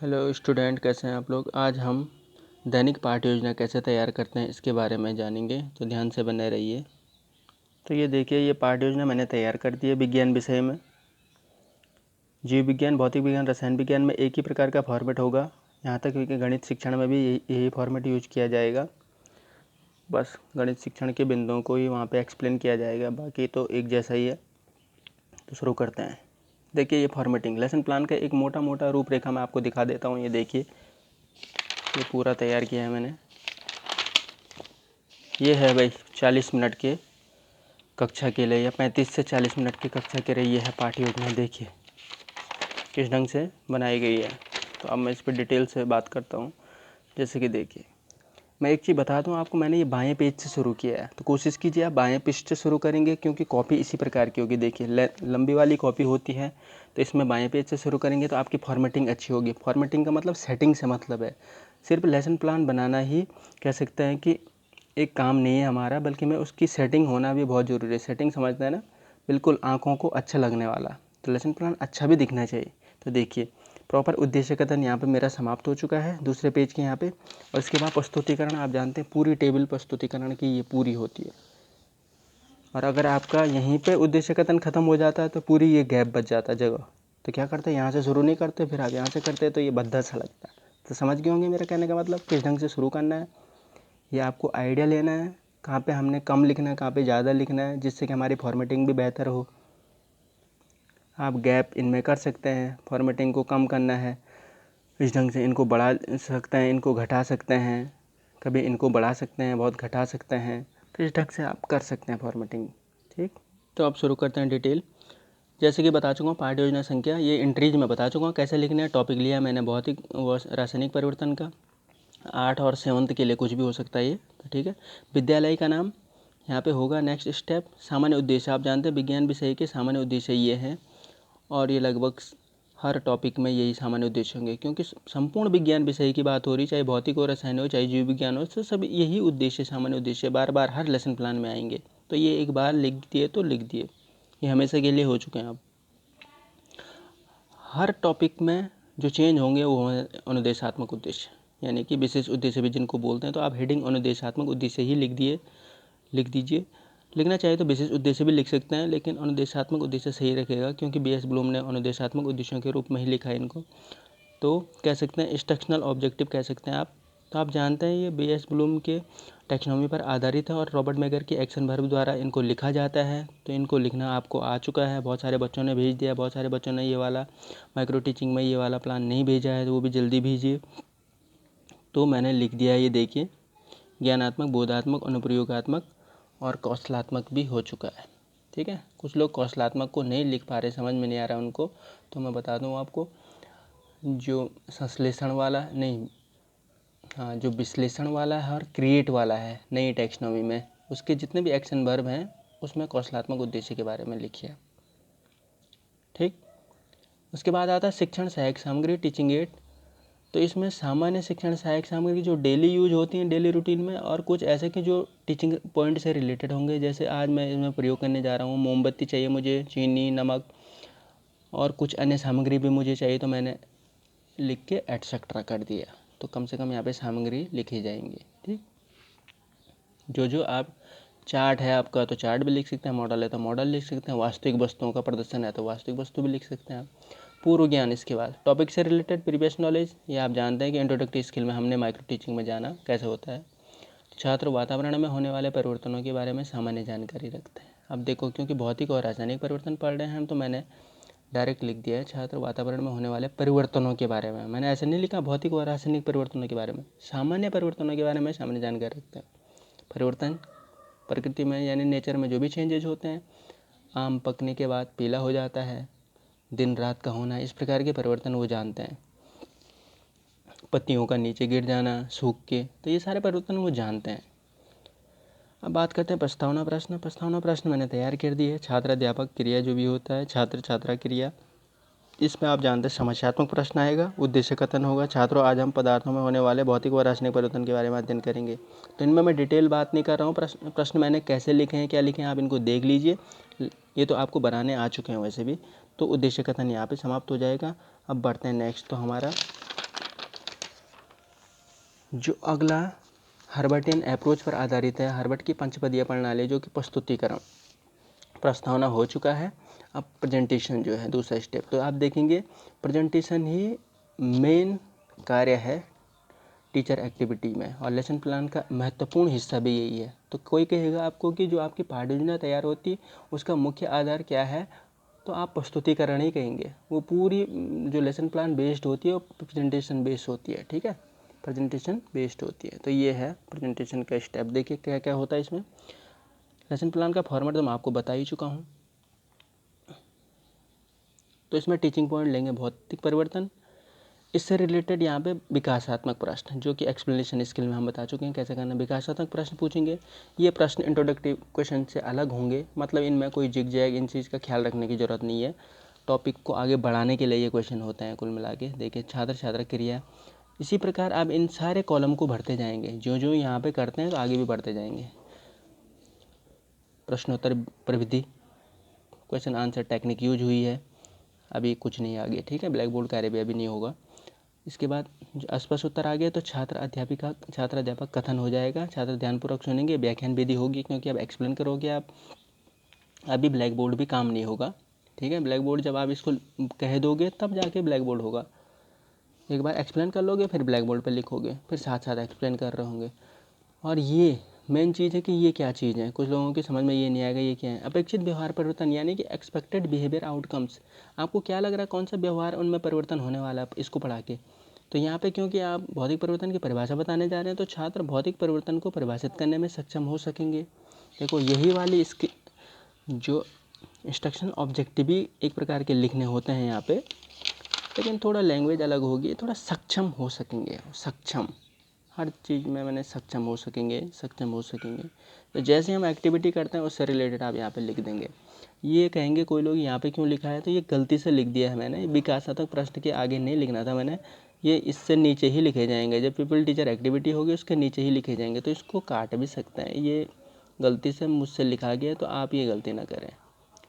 Hello student, कैसे हैं आप लोग। आज हम दैनिक पाठ्य योजना कैसे तैयार करते हैं इसके बारे में जानेंगे, तो ध्यान से बने रहिए। तो ये देखिए, ये पाठ्य योजना मैंने तैयार कर दी है विज्ञान विषय में। जीव विज्ञान, भौतिक विज्ञान, रसायन विज्ञान में एक ही प्रकार का फॉर्मेट होगा। यहाँ तक कि गणित शिक्षण में भी यही फॉर्मेट यूज किया जाएगा। बस गणित शिक्षण के बिंदुओं को ही वहाँ पर एक्सप्लेन किया जाएगा, बाकी तो एक जैसा ही है। तो शुरू करते हैं। देखिए, ये फॉर्मेटिंग लेसन प्लान का एक मोटा मोटा रूपरेखा मैं आपको दिखा देता हूँ। ये देखिए, ये पूरा तैयार किया है मैंने। ये है भाई 40 मिनट के कक्षा के लिए, या 35 से 40 मिनट की कक्षा के लिए ये है पाठ्य योजना। देखिए किस ढंग से बनाई गई है। तो अब मैं इस पर डिटेल से बात करता हूँ। जैसे कि देखिए, मैं एक चीज़ बता दूं आपको, मैंने ये बाएं पेज से शुरू किया है, तो कोशिश कीजिए आप बाएं पेज से शुरू करेंगे, क्योंकि कॉपी इसी प्रकार की होगी। देखिए लंबी वाली कॉपी होती है, तो इसमें बाएं पेज से शुरू करेंगे तो आपकी फॉर्मेटिंग अच्छी होगी। फॉर्मेटिंग का मतलब सेटिंग से मतलब है। सिर्फ लेसन प्लान बनाना ही कह सकते हैं कि एक काम नहीं है हमारा, बल्कि में उसकी सेटिंग होना भी बहुत ज़रूरी है। सेटिंग समझते हैं ना, बिल्कुल आँखों को अच्छा लगने वाला। तो लेसन प्लान अच्छा भी दिखना चाहिए। तो देखिए, प्रॉपर उद्देश्य कथन यहाँ पे मेरा समाप्त हो चुका है दूसरे पेज के यहाँ पे। और इसके बाद प्रस्तुतिकरण, आप जानते हैं पूरी टेबल प्रस्तुतिकरण की ये पूरी होती है। और अगर आपका यहीं पे उद्देश्य कथन खत्म हो जाता है तो पूरी ये गैप बच जाता है जगह। तो क्या करते हैं, यहाँ से शुरू नहीं करते, फिर आप यहाँ से करते तो ये भद्दा सा लगता है। तो समझ गए होंगे मेरा कहने का मतलब, किस ढंग से शुरू करना है। ये आपको आइडिया लेना है कहाँ पे हमने कम लिखना है, कहाँ पे ज़्यादा लिखना है, जिससे कि हमारी फॉर्मेटिंग भी बेहतर हो। आप गैप इनमें कर सकते हैं, फॉर्मेटिंग को कम करना है इस ढंग से, इनको बढ़ा सकते हैं, इनको घटा सकते हैं, कभी इनको बढ़ा सकते हैं, बहुत घटा सकते हैं। तो इस ढंग से आप कर सकते हैं फॉर्मेटिंग। ठीक, तो अब शुरू करते हैं डिटेल। जैसे कि बता चुका हूँ पाठ्य योजना संख्या, ये इंट्रीज में बता चुका हूँ कैसे लिखना है। टॉपिक लिया मैंने भौतिक व रासायनिक परिवर्तन का, 8 और 7 के लिए कुछ भी हो सकता है ये। तो ठीक है, विद्यालय का नाम यहाँ पे होगा। नेक्स्ट स्टेप, सामान्य उद्देश्य, आप जानते हैं विज्ञान विषय के सामान्य उद्देश्य ये है, और ये लगभग हर टॉपिक में यही सामान्य उद्देश्य होंगे, क्योंकि संपूर्ण विज्ञान विषय की बात हो रही, चाहे भौतिक हो, रसायन हो, चाहे जीव विज्ञान हो, तो सब यही उद्देश्य, सामान्य उद्देश्य बार बार हर लेसन प्लान में आएंगे। तो ये एक बार लिख दिए तो लिख दिए, ये हमेशा के लिए हो चुके हैं। अब हर टॉपिक में जो चेंज होंगे वो अनुदेशात्मक उद्देश्य, यानी कि विशेष उद्देश्य भी जिनको बोलते हैं। तो आप हेडिंग अनुदेशात्मक उद्देश्य ही लिख दीजिए। लिखना चाहे तो विशेष उद्देश्य भी लिख सकते हैं, लेकिन अनुदेशात्मक उद्देश्य सही रखेगा, क्योंकि बीएस ब्लूम ने अनुदेशात्मक उद्देश्यों के रूप में ही लिखा है इनको। तो कह सकते हैं इंस्ट्रक्शनल ऑब्जेक्टिव कह सकते हैं आप। तो आप जानते हैं ये बीएस ब्लूम के टैक्सोनॉमी पर आधारित है, और रॉबर्ट मेगर के एक्शन वर्ब द्वारा इनको लिखा जाता है। तो इनको लिखना आपको आ चुका है, बहुत सारे बच्चों ने भेज दिया, बहुत सारे बच्चों ने ये वाला माइक्रो टीचिंग में ये वाला प्लान नहीं भेजा है, तो वो भी जल्दी भेजिए। तो मैंने लिख दिया है, ये देखिए, ज्ञानात्मक, बोधात्मक, अनुप्रयोगात्मक और कौशलात्मक भी हो चुका है। ठीक है, कुछ लोग कौशलात्मक को नहीं लिख पा रहे, समझ में नहीं आ रहा उनको, तो मैं बता दूं आपको, जो संश्लेषण वाला नहीं, हाँ, जो विश्लेषण वाला है और क्रिएट वाला है नई टैक्सोनॉमी में, उसके जितने भी एक्शन वर्ब हैं उसमें कौशलात्मक उद्देश्य के बारे में लिखिए। ठीक, उसके बाद आता है शिक्षण सहायक सामग्री, टीचिंग एड। तो इसमें सामान्य शिक्षण सहायक सामग्री जो डेली यूज होती हैं डेली रूटीन में, और कुछ ऐसे कि जो टीचिंग पॉइंट से रिलेटेड होंगे। जैसे आज मैं इसमें प्रयोग करने जा रहा हूँ, मोमबत्ती चाहिए मुझे, चीनी, नमक और कुछ अन्य सामग्री भी मुझे चाहिए, तो मैंने लिख के एटसेट्रा कर दिया। तो कम से कम यहाँ पे सामग्री लिखी जाएंगी। ठीक, जो आप चार्ट है आपका तो चार्ट भी लिख सकते हैं, मॉडल है तो मॉडल लिख सकते हैं, वास्तविक वस्तुओं का प्रदर्शन है तो वास्तविक वस्तु भी लिख सकते हैं आप। पूर्व ज्ञान, इसके बाद टॉपिक से रिलेटेड प्रीवियस नॉलेज, ये आप जानते हैं कि इंट्रोडक्टरी स्किल में हमने माइक्रो टीचिंग में जाना कैसे होता है। छात्र वातावरण में होने वाले परिवर्तनों के बारे में सामान्य जानकारी रखते हैं। अब देखो, क्योंकि भौतिक और रासायनिक परिवर्तन पढ़ रहे हैं हम, तो मैंने डायरेक्ट लिख दिया है छात्र वातावरण में होने वाले परिवर्तनों के बारे में। मैंने ऐसे नहीं लिखा भौतिक और रासायनिक परिवर्तनों के बारे में, सामान्य परिवर्तनों के बारे में सामान्य जानकारी रखते हैं। परिवर्तन प्रकृति में यानी नेचर में जो भी चेंजेज होते हैं, आम पकने के बाद पीला हो जाता है, दिन रात का होना, इस प्रकार के परिवर्तन वो जानते हैं। पत्तियों का नीचे गिर जाना, सूख के, तो ये सारे परिवर्तन वो जानते हैं। अब बात करते हैं प्रस्तावना प्रश्न। प्रस्तावना प्रश्न मैंने तैयार कर दी है। छात्र अध्यापक क्रिया जो भी होता है, छात्र छात्रा क्रिया, इसमें आप जानते हैं समस्यात्मक प्रश्न आएगा, उद्देश्य कथन होगा। छात्रों, आज हम पदार्थों में होने वाले भौतिक व रासायनिक परिवर्तन के बारे में अध्ययन करेंगे। तो इनमें मैं डिटेल बात नहीं कर रहा हूँ, प्रश्न मैंने कैसे लिखे हैं, क्या लिखे हैं, आप इनको देख लीजिए, ये तो आपको बनाने आ चुके हैं वैसे भी। तो उद्देश्य कथन यहाँ पे समाप्त हो जाएगा। अब बढ़ते हैं नेक्स्ट, तो हमारा जो अगला हर्बर्टियन अप्रोच पर आधारित है, हर्बर्ट की पंचपदीय प्रणाली, जो कि प्रस्तुतिकरण प्रस्तावना हो चुका है। अब प्रेजेंटेशन जो है दूसरा स्टेप, तो आप देखेंगे प्रेजेंटेशन ही मेन कार्य है टीचर एक्टिविटी में, और लेसन प्लान का महत्वपूर्ण हिस्सा भी यही है। तो कोई कहेगा आपको कि जो आपकी पाठ्य योजना तैयार होती है उसका मुख्य आधार क्या है, तो आप प्रस्तुतिकरण ही कहेंगे। वो पूरी जो लेसन प्लान बेस्ड होती है वो प्रेजेंटेशन बेस्ड होती है, ठीक है, प्रेजेंटेशन बेस्ड होती है। तो ये है प्रेजेंटेशन का स्टेप। देखिए क्या क्या होता है इसमें। लेसन प्लान का फॉर्मेट तो मैं आपको बता ही चुका हूँ। तो इसमें टीचिंग पॉइंट लेंगे भौतिक परिवर्तन, इससे रिलेटेड यहाँ पे विकासात्मक प्रश्न, जो कि एक्सप्लेनेशन स्किल में हम बता चुके हैं कैसे करना। विकासात्मक प्रश्न पूछेंगे। ये प्रश्न इंट्रोडक्टिव क्वेश्चन से अलग होंगे, मतलब इनमें कोई जिग जैग इन चीज़ का ख्याल रखने की ज़रूरत नहीं है। टॉपिक को आगे बढ़ाने के लिए ये क्वेश्चन होते हैं कुल मिला के। देखिए छात्र छात्रा क्रिया, इसी प्रकार आप इन सारे कॉलम को भरते जाएंगे, जो जो यहाँ पे करते हैं तो आगे भी बढ़ते जाएंगे। प्रश्नोत्तर प्रविधि, क्वेश्चन आंसर टेक्निक यूज हुई है, अभी कुछ नहीं आगे, ठीक है, ब्लैक बोर्ड कार्य भी अभी नहीं होगा। इसके बाद जो स्पष्ट उत्तर आ गया तो छात्र अध्यापक कथन हो जाएगा। छात्र ध्यानपूर्वक सुनेंगे, व्याख्यान विधि होगी, क्योंकि आप एक्सप्लेन करोगे आप, अभी ब्लैक बोर्ड भी काम नहीं होगा, ठीक है। ब्लैक बोर्ड जब आप इसको कह दोगे तब जाके ब्लैक बोर्ड होगा। एक बार एक्सप्लेन कर लोगे फिर ब्लैक बोर्ड पर लिखोगे, फिर साथ साथ एक्सप्लेन कर रहे होंगे। और ये मेन चीज़ है कि ये क्या चीज़ है, कुछ लोगों की समझ में ये नहीं आएगा ये क्या है। अपेक्षित व्यवहार परिवर्तन, यानी कि एक्सपेक्टेड बिहेवियर आउटकम्स, आपको क्या लग रहा है कौन सा व्यवहार उनमें परिवर्तन होने वाला है इसको पढ़ा के। तो यहाँ पे क्योंकि आप भौतिक परिवर्तन की परिभाषा बताने जा रहे हैं, तो छात्र भौतिक परिवर्तन को परिभाषित करने में सक्षम हो सकेंगे। देखो यही वाली इसकी जो इंस्ट्रक्शन ऑब्जेक्टिव भी एक प्रकार के लिखने होते हैं यहाँ पे, लेकिन थोड़ा लैंग्वेज अलग होगी, थोड़ा सक्षम हो सकेंगे, सक्षम हर चीज़ में मैंने सक्षम हो सकेंगे। तो जैसे हम एक्टिविटी करते हैं उससे रिलेटेड आप यहाँ पे लिख देंगे। ये कहेंगे कोई लोग यहाँ पे क्यों लिखा है, तो ये गलती से लिख दिया है मैंने, विकासात्मक प्रश्न के आगे नहीं लिखना था मैंने, ये इससे नीचे ही लिखे जाएंगे। जब पीपल टीचर एक्टिविटी होगी उसके नीचे ही लिखे जाएंगे, तो इसको काट भी सकते हैं। ये गलती से मुझसे लिखा गया, तो आप ये गलती ना करें,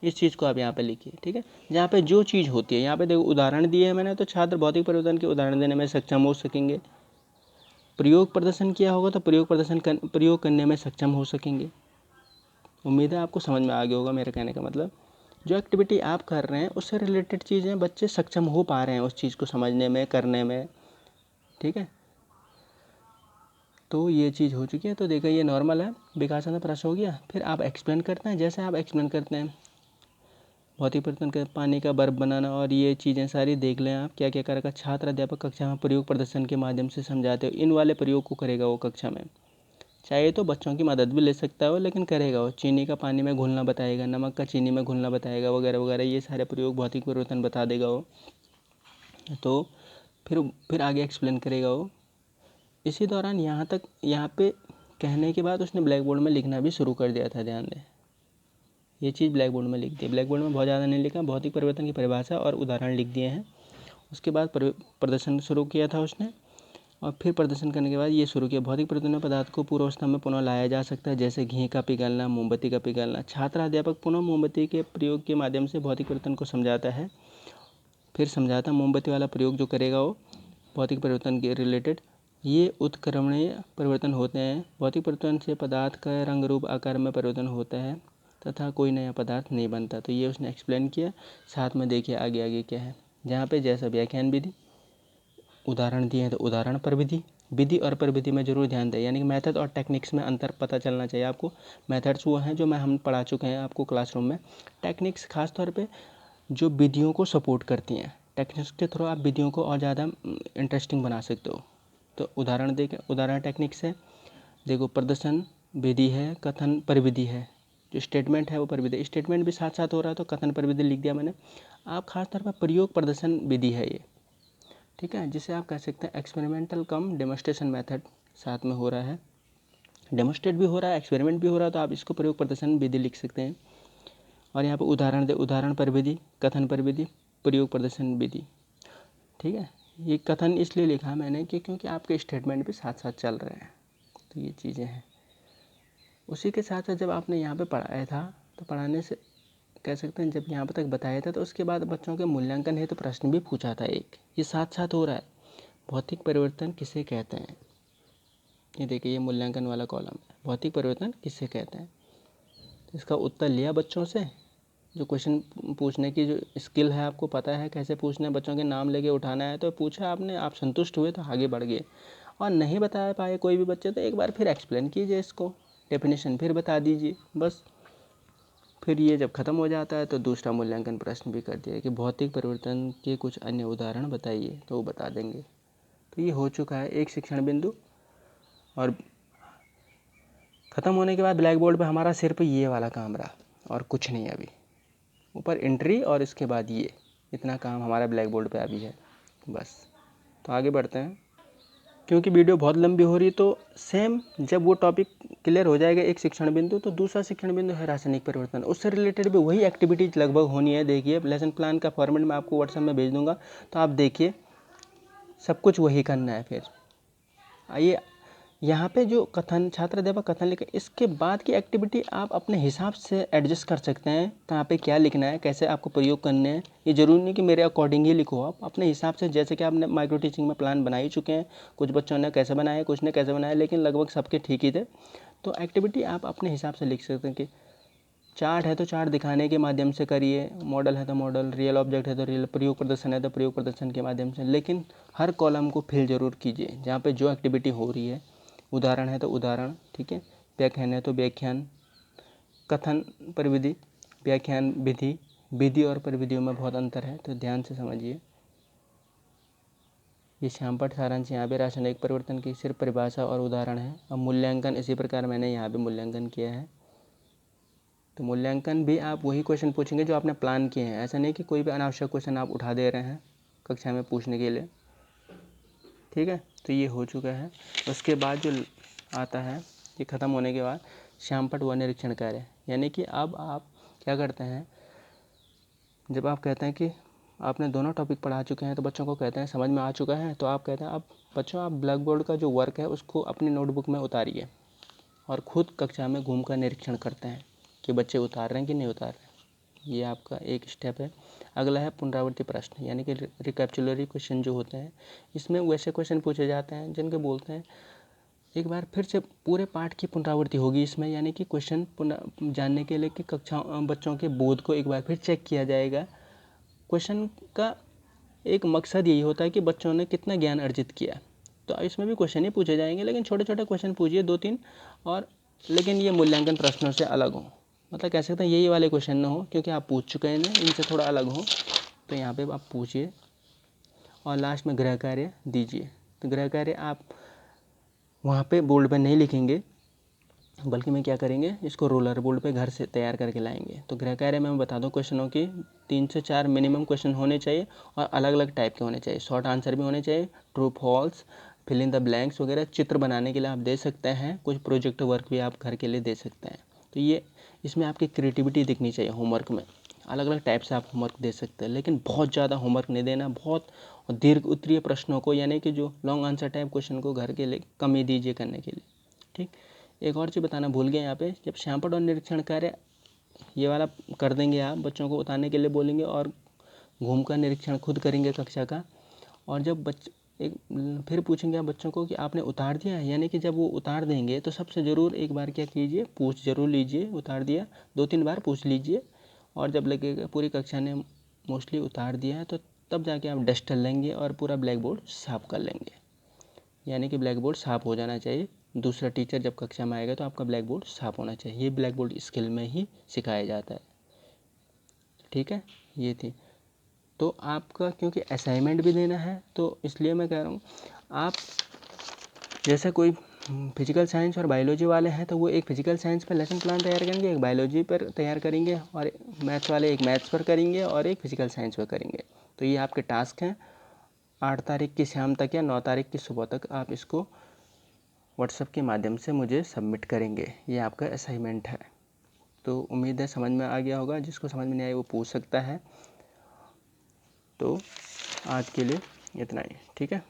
इस चीज़ को आप यहाँ पे लिखिए, ठीक है। जहाँ पे जो चीज़ होती है, यहाँ पे देखो उदाहरण दिए हैं मैंने, तो छात्र भौतिक परिवर्तन के उदाहरण देने में सक्षम हो सकेंगे। प्रयोग प्रदर्शन किया होगा तो प्रयोग करने में सक्षम हो सकेंगे। उम्मीद है आपको समझ में आ गया होगा मेरे कहने का मतलब। जो एक्टिविटी आप कर रहे हैं उससे रिलेटेड चीज़ें बच्चे सक्षम हो पा रहे हैं उस चीज़ को समझने में, करने में, ठीक है। तो ये चीज़ हो चुकी है। तो देखिए ये नॉर्मल है, विकासात्मक प्रश्न हो गया। फिर आप एक्सप्लेन करते हैं, जैसे आप एक्सप्लेन करते हैं भौतिक परिवर्तन का, पानी का बर्फ बनाना, और ये चीज़ें सारी देख लें आप क्या क्या करेगा। छात्र अध्यापक कक्षा में प्रयोग प्रदर्शन के माध्यम से समझाते हो, इन वाले प्रयोग को करेगा वो कक्षा में। चाहे तो बच्चों की मदद भी ले सकता है वो, लेकिन करेगा वो। चीनी का पानी में घुलना बताएगा, नमक का चीनी में घुलना बताएगा, वगैरह वगैरह, ये सारे प्रयोग भौतिक परिवर्तन बता देगा वो। तो फिर आगे एक्सप्लेन करेगा वो। इसी दौरान यहाँ पे कहने के बाद उसने ब्लैक बोर्ड में लिखना भी शुरू कर दिया था, ध्यान दें। ये चीज़ ब्लैक बोर्ड में लिख दी। ब्लैक बोर्ड में बहुत ज़्यादा नहीं लिखा, भौतिक परिवर्तन की परिभाषा और उदाहरण लिख दिए हैं। उसके बाद प्रदर्शन शुरू किया था उसने, और फिर प्रदर्शन करने के बाद ये शुरू किया, भौतिक परिवर्तन पदार्थ को पूर्वावस्था में पुनः लाया जा सकता है, जैसे घी का पिघलना, मोमबत्ती का पिघलना। छात्र अध्यापक पुनः मोमबत्ती के प्रयोग के माध्यम से भौतिक परिवर्तन को समझाता है। फिर समझाता मोमबत्ती वाला प्रयोग जो करेगा वो भौतिक परिवर्तन के रिलेटेड। ये उत्क्रमणीय परिवर्तन होते हैं। भौतिक परिवर्तन से पदार्थ का रंग रूप आकार में परिवर्तन होता है तथा कोई नया पदार्थ नहीं बनता। तो ये उसने एक्सप्लेन किया। साथ में देखिए आगे आगे क्या है, जहाँ पे जैसा व्याख्यान विधि, उदाहरण दिए हैं तो उदाहरण पर विधि, विधि और प्रविधि में जरूर ध्यान दें, यानी कि मेथड और टेक्निक्स में अंतर पता चलना चाहिए आपको। मेथड्स वो हैं जो हम पढ़ा चुके हैं आपको क्लासरूम में। टेक्निक्स खास तौर पे जो विधियों को सपोर्ट करती हैं, टेक्निक्स के थ्रू आप विधियों को और ज़्यादा इंटरेस्टिंग बना सकते हो। तो उदाहरण देखें, उदाहरण टेक्निक्स है, देखो प्रदर्शन विधि है, कथन प्रविधि है। जो स्टेटमेंट है वो प्रविधि, स्टेटमेंट भी साथ साथ हो रहा है तो कथन प्रविधि लिख दिया मैंने। आप खास तौर पर प्रयोग प्रदर्शन विधि है ये, ठीक है, जिसे आप कह सकते हैं एक्सपेरिमेंटल कम डेमोस्ट्रेशन मेथड साथ में हो रहा है। डेमोस्ट्रेट भी हो रहा है, एक्सपेरिमेंट भी हो रहा है, तो आप इसको प्रयोग प्रदर्शन विधि लिख सकते हैं। और यहाँ पर उदाहरण दे, उदाहरण पर विधि, कथन पर विधि, प्रयोग प्रदर्शन विधि, ठीक है। ये कथन इसलिए लिखा मैंने कि क्योंकि आपके स्टेटमेंट भी साथ साथ चल रहे हैं, तो ये चीज़ें हैं। उसी के साथ साथ जब आपने यहाँ पे पढ़ाया था, तो पढ़ाने से कह सकते हैं जब यहाँ पर तक बताया था, तो उसके बाद बच्चों के मूल्यांकन है तो प्रश्न भी पूछा था एक, ये साथ साथ हो रहा है। भौतिक परिवर्तन किसे कहते हैं, ये देखिए ये मूल्यांकन वाला कॉलम है। भौतिक परिवर्तन किससे कहते हैं? तो इसका उत्तर लिया बच्चों से। जो क्वेश्चन पूछने की जो स्किल है आपको पता है कैसे पूछना है, बच्चों के नाम लेके उठाना है, तो पूछा आपने, आप संतुष्ट हुए तो आगे बढ़ गए। और नहीं बता पाए कोई भी बच्चे तो एक बार फिर एक्सप्लेन कीजिए, इसको डेफिनेशन फिर बता दीजिए बस। फिर ये जब ख़त्म हो जाता है तो दूसरा मूल्यांकन प्रश्न भी कर दिया कि भौतिक परिवर्तन के कुछ अन्य उदाहरण बताइए, तो वो बता देंगे। तो ये हो चुका है एक शिक्षण बिंदु। और ख़त्म होने के बाद ब्लैक बोर्ड पे हमारा सिर्फ ये वाला काम रहा और कुछ नहीं। अभी ऊपर एंट्री और इसके बाद ये इतना काम हमारा ब्लैक बोर्ड पे अभी है बस। तो आगे बढ़ते हैं, क्योंकि वीडियो बहुत लंबी हो रही, तो सेम जब वो टॉपिक क्लियर हो जाएगा एक शिक्षण बिंदु, तो दूसरा शिक्षण बिंदु है रासायनिक परिवर्तन। उससे रिलेटेड भी वही एक्टिविटीज़ लगभग होनी है। देखिए लेसन प्लान का फॉर्मेट मैं आपको व्हाट्सएप में भेज दूंगा, तो आप देखिए सब कुछ वही करना है। फिर आइए यहाँ पे जो कथन छात्र अध्यापक कथन लिखे, इसके बाद की एक्टिविटी आप अपने हिसाब से एडजस्ट कर सकते हैं। कहाँ पे क्या लिखना है, कैसे आपको प्रयोग करने हैं। ये ज़रूरी नहीं कि मेरे अकॉर्डिंग ही लिखो, आप अपने हिसाब से, जैसे कि आपने माइक्रो टीचिंग में प्लान बना ही चुके हैं। कुछ बच्चों ने कैसे बनाए, कुछ ने कैसे बनाए, लेकिन लगभग सबके ठीक ही थे। तो एक्टिविटी आप अपने हिसाब से लिख सकते हैं कि चार्ट है तो चार्ट दिखाने के माध्यम से करिए, मॉडल है तो मॉडल, रियल ऑब्जेक्ट है तो रियल, प्रयोग प्रदर्शन है तो प्रयोग प्रदर्शन के माध्यम से। लेकिन हर कॉलम को फिल ज़रूर कीजिए जहाँ पे जो एक्टिविटी हो रही है। उदाहरण है तो उदाहरण, ठीक है। व्याख्यान है तो व्याख्यान, कथन परिविधि, व्याख्यान विधि, विधि और परिविधियों में बहुत अंतर है, तो ध्यान से समझिए। ये श्यामपट्ट सारांश यहाँ पे रासायनिक परिवर्तन की सिर्फ परिभाषा और उदाहरण है। अब मूल्यांकन इसी प्रकार मैंने यहाँ पे मूल्यांकन किया है। तो मूल्यांकन भी आप वही क्वेश्चन पूछेंगे जो आपने प्लान किए हैं। ऐसा नहीं कि कोई भी अनावश्यक क्वेश्चन आप उठा दे रहे हैं कक्षा में पूछने के लिए, ठीक है। तो ये हो चुका है। उसके बाद जो आता है, ये ख़त्म होने के बाद श्यामपट्ट व निरीक्षण कार्य, यानी कि अब आप क्या करते हैं, जब आप कहते हैं कि आपने दोनों टॉपिक पढ़ा चुके हैं, तो बच्चों को कहते हैं समझ में आ चुका है, तो आप कहते हैं अब बच्चों आप ब्लैक बोर्ड का जो वर्क है उसको अपनी नोटबुक में उतारिए और ख़ुद कक्षा में घूम कर निरीक्षण करते हैं कि बच्चे उतार रहे हैं कि नहीं उतार रहे हैं। ये आपका एक स्टेप है। अगला है पुनरावृत्ति प्रश्न, यानी कि रिकैप्चुलरी क्वेश्चन जो होते हैं, इसमें वैसे क्वेश्चन पूछे जाते हैं जिनके बोलते हैं एक बार फिर से पूरे पाठ की पुनरावृत्ति होगी इसमें, यानी कि क्वेश्चन जानने के लिए कि कक्षा बच्चों के बोध को एक बार फिर चेक किया जाएगा। क्वेश्चन का एक मकसद यही होता है कि बच्चों ने कितना ज्ञान अर्जित किया। तो इसमें भी क्वेश्चन ही पूछे जाएंगे, लेकिन छोटे छोटे क्वेश्चन पूछिए 2-3, और लेकिन ये मूल्यांकन प्रश्नों से अलग हो। मतलब कह सकते हैं यही वाले क्वेश्चन ना हो, क्योंकि आप पूछ चुके हैं इनसे थोड़ा अलग हो। तो यहाँ पे आप पूछिए और लास्ट में गृह कार्य दीजिए। तो गृह कार्य आप वहाँ पे बोर्ड पे नहीं लिखेंगे, बल्कि मैं क्या करेंगे, इसको रोलर बोर्ड पे घर से तैयार करके लाएंगे। तो गृह कार्य में मैं बता दूँ, क्वेश्चनों की 3 से 4 मिनिमम क्वेश्चन होने चाहिए और अलग अलग टाइप के होने चाहिए। शॉर्ट आंसर भी होने चाहिए, true false, fill in the blanks वगैरह। चित्र बनाने के लिए आप दे सकते हैं, कुछ प्रोजेक्ट वर्क भी आप घर के लिए दे सकते हैं। तो ये इसमें आपकी क्रिएटिविटी दिखनी चाहिए। होमवर्क में अलग अलग टाइप से आप होमवर्क दे सकते हैं, लेकिन बहुत ज़्यादा होमवर्क नहीं देना। बहुत दीर्घ उत्तरीय प्रश्नों को, यानी कि जो लॉन्ग आंसर टाइप क्वेश्चन को घर के लिए कम ही दीजिए करने के लिए, ठीक। एक और चीज़ बताना भूल गए यहाँ पे, जब श्यामपट्ट और निरीक्षण कार्य ये वाला कर देंगे, आप बच्चों को उतारने के लिए बोलेंगे और घूमकर निरीक्षण खुद करेंगे कक्षा का। और जब फिर पूछेंगे आप बच्चों को कि आपने उतार दिया है, यानी कि जब वो उतार देंगे तो सबसे ज़रूर एक बार क्या कीजिए, पूछ जरूर लीजिए। उतार दिया 2-3 बार पूछ लीजिए, और जब लगेगा पूरी कक्षा ने मोस्टली उतार दिया है, तो तब जाके आप डस्टर लेंगे और पूरा ब्लैक बोर्ड साफ़ कर लेंगे। यानी कि ब्लैक बोर्ड साफ़ हो जाना चाहिए। दूसरा टीचर जब कक्षा में आएगा तो आपका ब्लैक बोर्ड साफ़ होना चाहिए। ये ब्लैक बोर्ड स्किल में ही सिखाया जाता है, ठीक है। ये थी। तो आपका क्योंकि असाइनमेंट भी देना है, तो इसलिए मैं कह रहा हूँ, आप जैसे कोई फिजिकल साइंस और बायोलॉजी वाले हैं तो वो एक फिजिकल साइंस पर लेसन प्लान तैयार करेंगे, एक बायोलॉजी पर तैयार करेंगे, और मैथ्स वाले एक मैथ्स पर करेंगे और एक फिजिकल साइंस पर करेंगे। तो ये आपके टास्क हैं। 8 तारीख की शाम तक या 9 तारीख की सुबह तक आप इसको व्हाट्सएप के माध्यम से मुझे सबमिट करेंगे। ये आपका असाइनमेंट है। तो उम्मीद है समझ में आ गया होगा। जिसको समझ में नहीं आए वो पूछ सकता है। तो आज के लिए इतना ही, ठीक है।